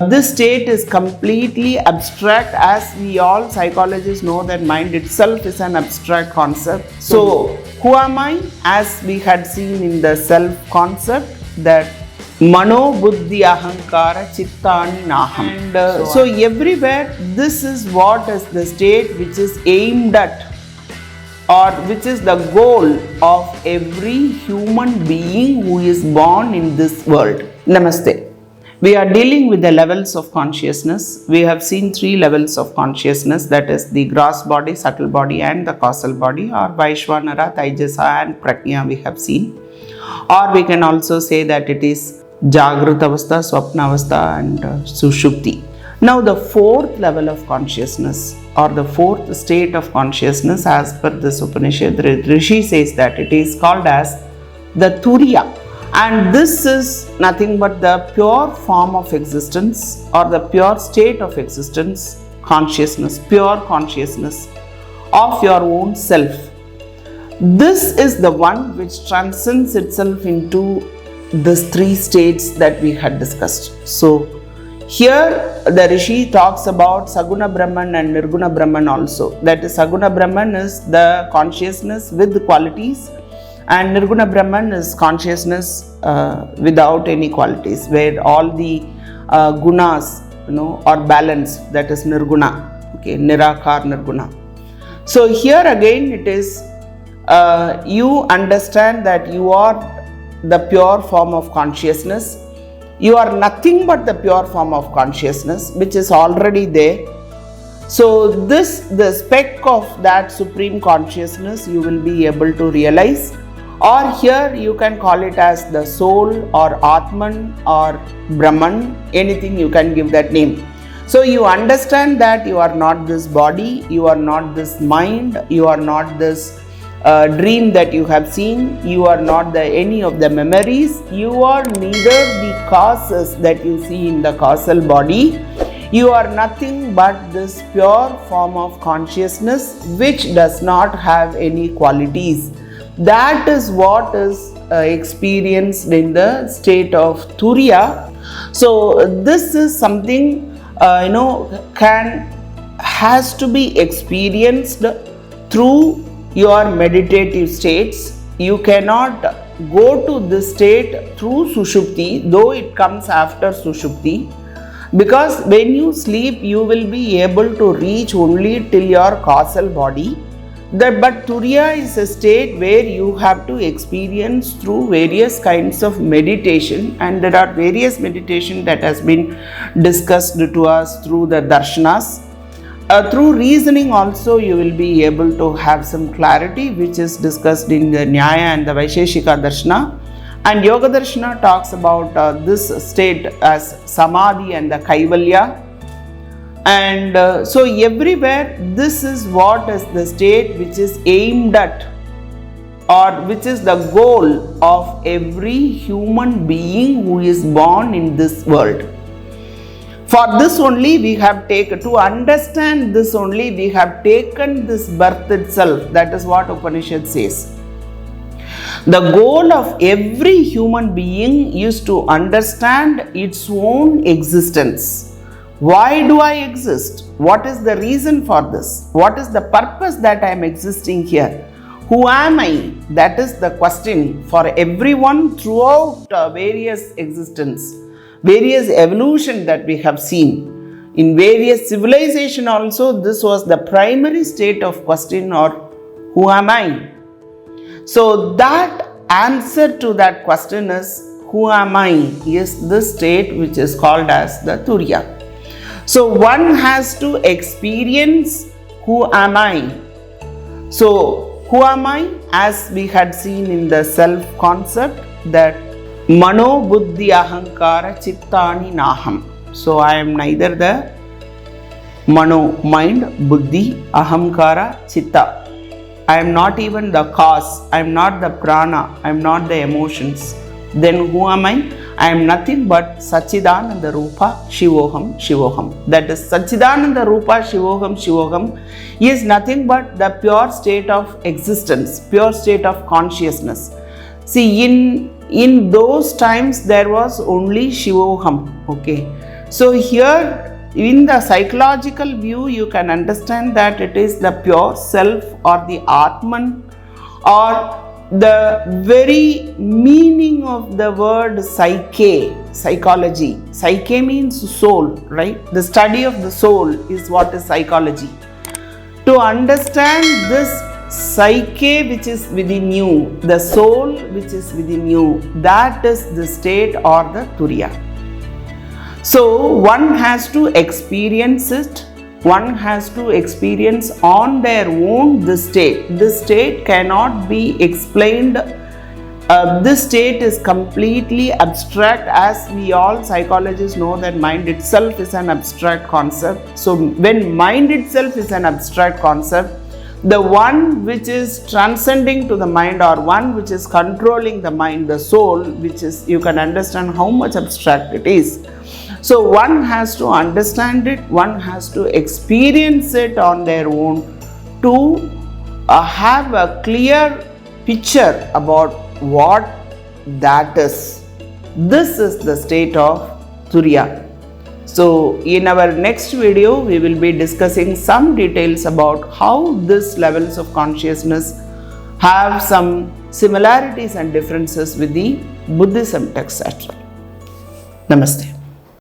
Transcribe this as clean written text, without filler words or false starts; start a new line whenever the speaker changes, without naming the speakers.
This state is completely abstract, as we all psychologists know that mind itself is an abstract concept. So, who am I? As we had seen in the self concept, that Mano Buddhi Ahankara Chittani Naham. And so everywhere, this is what is the state which is aimed at, or which is the goal of every human being who is born in this world. Namaste. We are dealing with the levels of consciousness. We have seen 3 levels of consciousness, that is the gross body, subtle body and the causal body, or Vaishvanara, Taijasa and Prajna we have seen. Or we can also say that it is Jagrut Avastha, Swapna Avastha and Sushupti. Now the 4th level of consciousness, or the 4th state of consciousness, as per this Upanishad, Rishi says that it is called as the Turiya. And this is nothing but the pure form of existence, or the pure state of existence, consciousness, pure consciousness of your own self. This is the one which transcends itself into these 3 states that we had discussed. So, here the Rishi talks about Saguna Brahman and Nirguna Brahman also. That is, Saguna Brahman is the consciousness with qualities, and Nirguna Brahman is consciousness without any qualities, where all the gunas, are balanced. That is Nirguna. Okay, Nirakar Nirguna. So here again it is, you understand that you are the pure form of consciousness. You are nothing but the pure form of consciousness which is already there. So the speck of that supreme consciousness you will be able to realize, or here you can call it as the soul or Atman or Brahman, anything you can give that name. So you understand that you are not this body, you are not this mind, you are not this dream that you have seen, you are not any of the memories, you are neither the causes that you see in the causal body, you are nothing but this pure form of consciousness which does not have any qualities. That is what is experienced in the state of Turiya. So this is something has to be experienced through your meditative states. You cannot go to this state through Sushupti, though it comes after Sushupti, because when you sleep you will be able to reach only till your causal body. But Turiya is a state where you have to experience through various kinds of meditation, and there are various meditation that has been discussed to us through the darshanas. Through reasoning also you will be able to have some clarity, which is discussed in the Nyaya and the Vaisheshika Darshana. And Yoga Darshana talks about this state as Samadhi and the Kaivalya. And so everywhere this is what is the state which is aimed at, or which is the goal of every human being who is born in this world. For this only we have taken, to understand this only we have taken this birth itself. That is what Upanishad says. The goal of every human being is to understand its own existence. Why do I exist? What is the reason for this? What is the purpose that I am existing here? Who am I? That is the question for everyone throughout various existence, various evolution that we have seen. In various civilization also, this was the primary state of question, or who am I? So that answer to that question is, who am I, is this state which is called as the Turiya. So one has to experience who am I. So who am I? As we had seen in the self concept, that Mano Buddhi Ahankara Chittani Naham. So I am neither the Mano, mind, Buddhi, Ahamkara, Chitta. I am not even the cause. I am not the prana. I am not the emotions. Then who am I? I am nothing but Sachidananda Rupa Shivoham Shivoham. That is, Sachidananda Rupa Shivoham Shivoham is nothing but the pure state of existence, pure state of consciousness. See, in those times there was only Shivoham. Okay. So here in the psychological view, you can understand that it is the pure self or the Atman, or the very meaning of the word psyche, psychology. Psyche means soul, right? The study of the soul is what is psychology. To understand this psyche which is within you, the soul which is within you, that is the state or the Turiya. So one has to experience it, one has to experience on their own this state. This state cannot be explained. This state is completely abstract, as we all psychologists know that mind itself is an abstract concept. So when mind itself is an abstract concept, the one which is transcending to the mind, or one which is controlling the mind, the soul, which is, you can understand how much abstract it is. So one has to understand it, one has to experience it on their own to have a clear picture about what that is. This is the state of Turiya. So in our next video, we will be discussing some details about how these levels of consciousness have some similarities and differences with the Buddhism text as well. Namaste.